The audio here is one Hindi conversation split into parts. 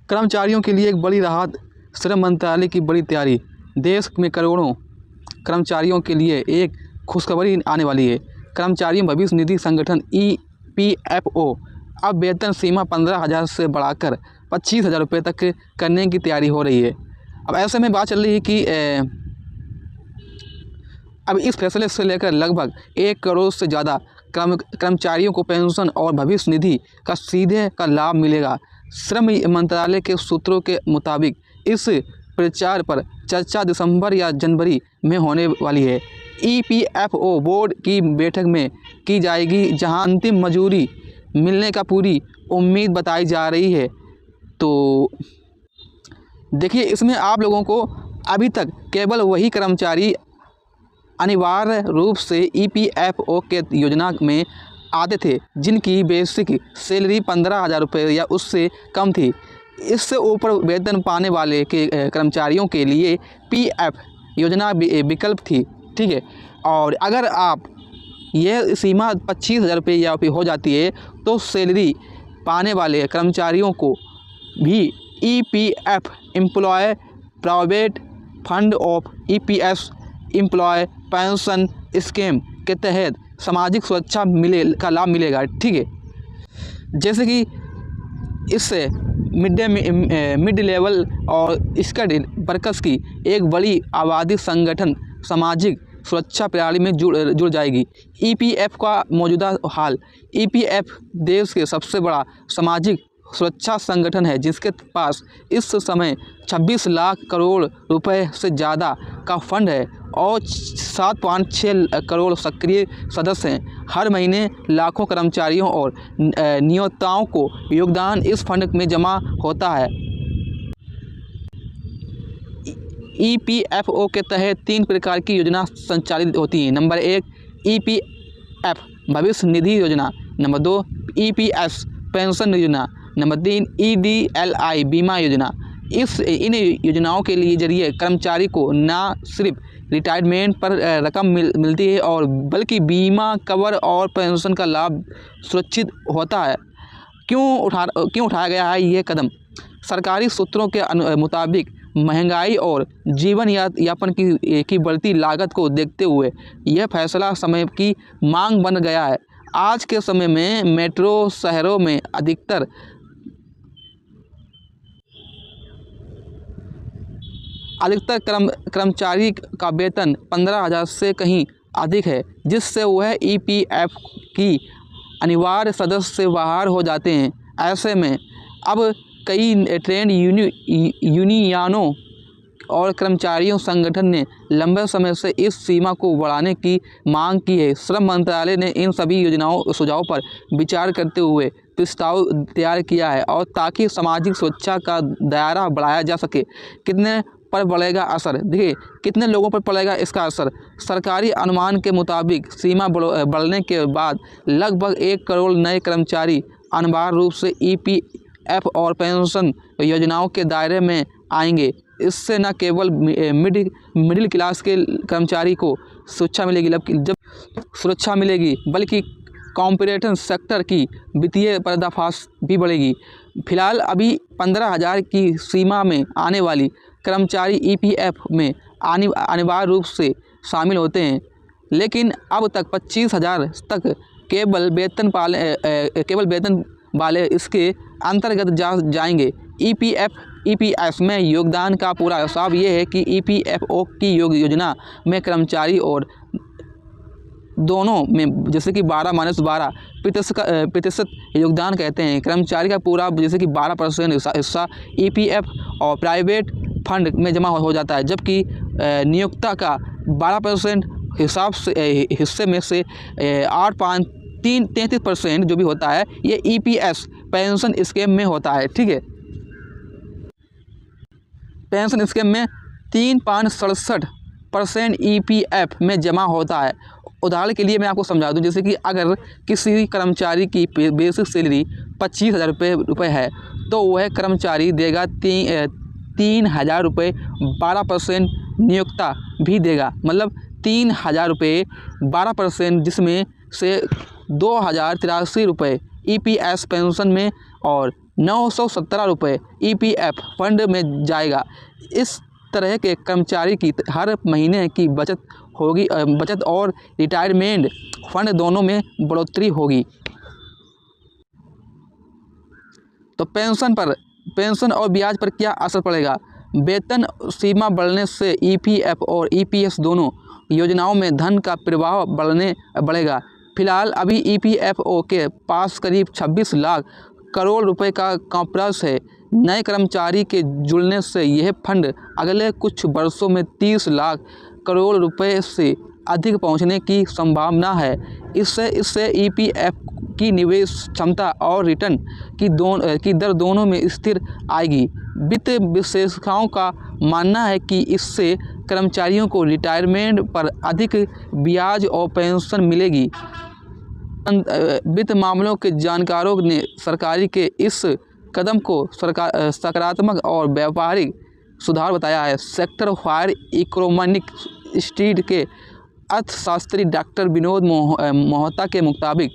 कर्मचारियों के लिए एक बड़ी राहत, श्रम मंत्रालय की बड़ी तैयारी। देश में करोड़ों कर्मचारियों के लिए एक खुशखबरी आने वाली है। कर्मचारियों भविष्य निधि संगठन EPFO अब वेतन सीमा 15,000 से बढ़ाकर 25,000 रुपये तक करने की तैयारी हो रही है। अब ऐसे में बात चल रही है कि अब इस फैसले से लेकर लगभग 1 करोड़ से ज़्यादा कर्मचारियों को पेंशन और भविष्य निधि का सीधे का लाभ मिलेगा। श्रम मंत्रालय के सूत्रों के मुताबिक इस प्रचार पर चर्चा दिसंबर या जनवरी में होने वाली है। EPFO बोर्ड की बैठक में की जाएगी, जहां अंतिम मंजूरी मिलने का पूरी उम्मीद बताई जा रही है। तो देखिए, इसमें आप लोगों को अभी तक केवल वही कर्मचारी अनिवार्य रूप से EPFO के योजना में आते थे जिनकी बेसिक सैलरी 15,000 रुपये या उससे कम थी। इससे ऊपर वेतन पाने वाले के कर्मचारियों के लिए PF योजना विकल्प थी, ठीक है। और अगर आप यह सीमा 25,000 रुपये या हो जाती है तो सैलरी पाने वाले कर्मचारियों को भी EPF employ private fund of EPS employ pension scheme के तहत सामाजिक सुरक्षा का लाभ मिलेगा, ठीक है। जैसे कि इससे मिड लेवल और स्किल्ड वर्कर्स की एक बड़ी आबादी संगठन सामाजिक सुरक्षा प्रणाली में जुड़ जाएगी। EPF का मौजूदा हाल। EPF देश के सबसे बड़ा सामाजिक सुरक्षा संगठन है, जिसके पास इस समय 26 लाख करोड़ रुपए से ज़्यादा का फंड है और 7.6 करोड़ सक्रिय सदस्य हैं। हर महीने लाखों कर्मचारियों और नियोक्ताओं को योगदान इस फंड में जमा होता है। EPFO के तहत 3 प्रकार की योजना संचालित होती हैं। नंबर 1 EPF भविष्य निधि योजना, नंबर 2 EPS पेंशन योजना, नंबर 3 EDLI बीमा योजना। इन योजनाओं के लिए जरिए कर्मचारी को न सिर्फ रिटायरमेंट पर रकम मिलती है और बल्कि बीमा कवर और पेंशन का लाभ सुरक्षित होता है। क्यों उठाया गया है ये कदम? सरकारी सूत्रों के मुताबिक महंगाई और जीवन यापन की बढ़ती लागत को देखते हुए यह फैसला समय की मांग बन गया है। आज के समय में मेट्रो शहरों में अधिकतर कर्मचारी का वेतन 15,000 से कहीं अधिक है, जिससे वह EPF की अनिवार्य सदस्य से बाहर हो जाते हैं। ऐसे में अब कई ट्रेड यूनियनों और कर्मचारियों संगठन ने लंबे समय से इस सीमा को बढ़ाने की मांग की है। श्रम मंत्रालय ने इन सभी सुझावों पर विचार करते हुए प्रस्ताव तैयार किया है और ताकि सामाजिक सुरक्षा का दायरा बढ़ाया जा सके। कितने पर पड़ेगा असर? देखिए, कितने लोगों पर पड़ेगा इसका असर। सरकारी अनुमान के मुताबिक सीमा बढ़ने के बाद लगभग 1 करोड़ नए कर्मचारी अनिवार्य रूप से EPF और पेंशन योजनाओं के दायरे में आएंगे। इससे न केवल मिडिल क्लास के कर्मचारी को सुरक्षा मिलेगी, बल्कि कॉर्पोरेट सेक्टर की वित्तीय पर्दाफाश भी बढ़ेगी। फिलहाल अभी 15,000 की सीमा में आने वाली कर्मचारी EPF में अनिवार्य रूप से शामिल होते हैं, लेकिन अब तक 25,000 तक केवल वेतन वाले इसके अंतर्गत जाएंगे। EPS में योगदान का पूरा हिसाब ये है कि EPFO की योजना में कर्मचारी और दोनों में जैसे कि 12-12% योगदान कहते हैं। कर्मचारी का पूरा जैसे कि 12% हिस्सा EPF और प्राइवेट फंड में जमा हो जाता है, जबकि नियोक्ता का 12% हिस्से में से 8.33% जो भी होता है ये EPS पेंशन स्कीम में होता है, ठीक है। पेंशन स्कीम में 3.67% EPF में जमा होता है। उदाहरण के लिए मैं आपको समझा दूं, जैसे कि अगर किसी कर्मचारी की बेसिक सैलरी 25,000 रुपये है तो वह कर्मचारी देगा 3,000 रुपये, 12% नियोक्ता भी देगा, मतलब 3,000 रुपये 12%, जिसमें से 2,083 रुपये EPS पेंशन में और 917 रुपये EPF फंड में जाएगा। इस तरह के कर्मचारी की हर महीने की बचत और रिटायरमेंट फंड दोनों में बढ़ोतरी होगी। तो पेंशन और ब्याज पर क्या असर पड़ेगा? वेतन सीमा बढ़ने से EPF और EPS दोनों योजनाओं में धन का प्रवाह बढ़ेगा। फिलहाल अभी EPFO के पास करीब 26 लाख करोड़ रुपए का कॉर्पस है। नए कर्मचारी के जुड़ने से यह फंड अगले कुछ वर्षों में 30 लाख करोड़ रुपए से अधिक पहुंचने की संभावना है। इससे EPF की निवेश क्षमता और रिटर्न की दर दोनों में स्थिर आएगी। वित्त विशेषज्ञों का मानना है कि इससे कर्मचारियों को रिटायरमेंट पर अधिक ब्याज और पेंशन मिलेगी। वित्त मामलों के जानकारों ने सरकारी के इस कदम को सकारात्मक और व्यापारिक सुधार बताया है। सेक्टर फायर इकोनॉमिक स्टडी के अर्थशास्त्री डॉक्टर विनोद मोहता के मुताबिक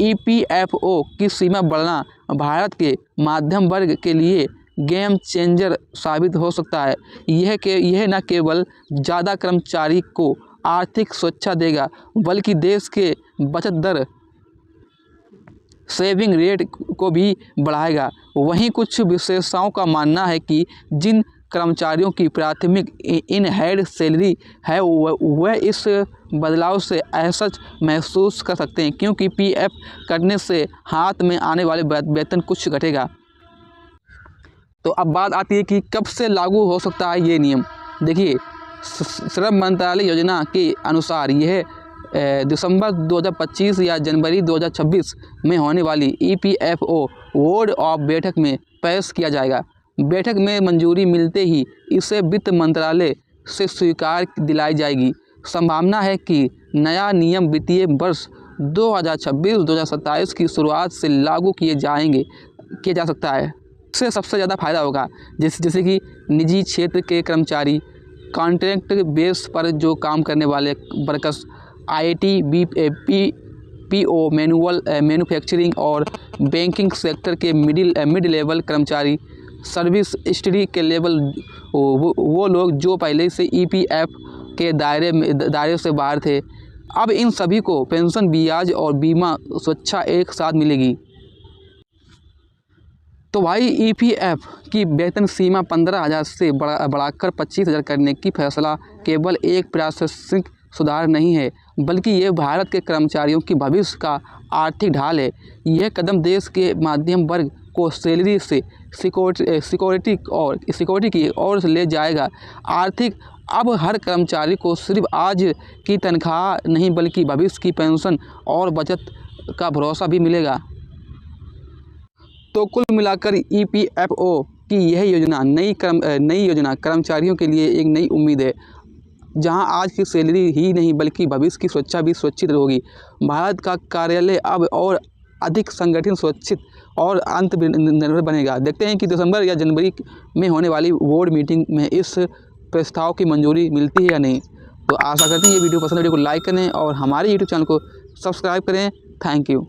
EPFO की सीमा बढ़ना भारत के मध्यम वर्ग के लिए गेम चेंजर साबित हो सकता है। यह न केवल ज़्यादा कर्मचारी को आर्थिक सुरक्षा देगा बल्कि देश के बचत दर सेविंग रेट को भी बढ़ाएगा। वहीं कुछ विशेषज्ञों का मानना है कि जिन कर्मचारियों की प्राथमिक इन हेड सैलरी है वह इस बदलाव से असहज महसूस कर सकते हैं, क्योंकि PF कटने से हाथ में आने वाले वेतन कुछ घटेगा। तो अब बात आती है कि कब से लागू हो सकता है ये नियम। देखिए, श्रम मंत्रालय योजना के अनुसार यह दिसंबर 2025 या जनवरी 2026 में होने वाली EPFO बोर्ड ऑफ बैठक में पेश किया जाएगा। बैठक में मंजूरी मिलते ही इसे वित्त मंत्रालय से स्वीकार दिलाई जाएगी। संभावना है कि नया नियम वित्तीय वर्ष 2026-2027 की शुरुआत से लागू किया जा सकता है। इससे सबसे ज़्यादा फायदा होगा जैसे कि निजी क्षेत्र के कर्मचारी, कॉन्ट्रैक्ट बेस पर जो काम करने वाले वर्कर्स, IIT, BPO, मैन्युफैक्चरिंग और बैंकिंग सेक्टर के मिड लेवल कर्मचारी, सर्विस इंडस्ट्री के लेवल वो लोग जो पहले से EPF के दायरे से बाहर थे। अब इन सभी को पेंशन, ब्याज और बीमा सुरक्षा एक साथ मिलेगी। तो भाई EPF की वेतन सीमा 15,000 से बढ़ाकर 25,000 करने की फैसला केवल एक प्रशासनिक सुधार नहीं है, बल्कि ये भारत के कर्मचारियों की भविष्य का आर्थिक ढाल है। यह कदम देश के मध्यम वर्ग को सैलरी से सिक्योरिटी की ओर ले जाएगा। अब हर कर्मचारी को सिर्फ आज की तनख्वाह नहीं बल्कि भविष्य की पेंशन और बचत का भरोसा भी मिलेगा। तो कुल मिलाकर EPFO की यह नई योजना कर्मचारियों के लिए एक नई उम्मीद है, जहां आज की सैलरी ही नहीं बल्कि भविष्य की सुरक्षा भी सुरक्षित होगी। भारत का कार्यालय अब और अधिक संगठित, सुरक्षित और आत्मनिर्भर बनेगा। देखते हैं कि दिसंबर या जनवरी में होने वाली बोर्ड मीटिंग में इस प्रस्ताव की मंजूरी मिलती है या नहीं। तो आशा करते हैं ये वीडियो पसंद है, वीडियो को लाइक करें और हमारे YouTube चैनल को सब्सक्राइब करें। Thank you.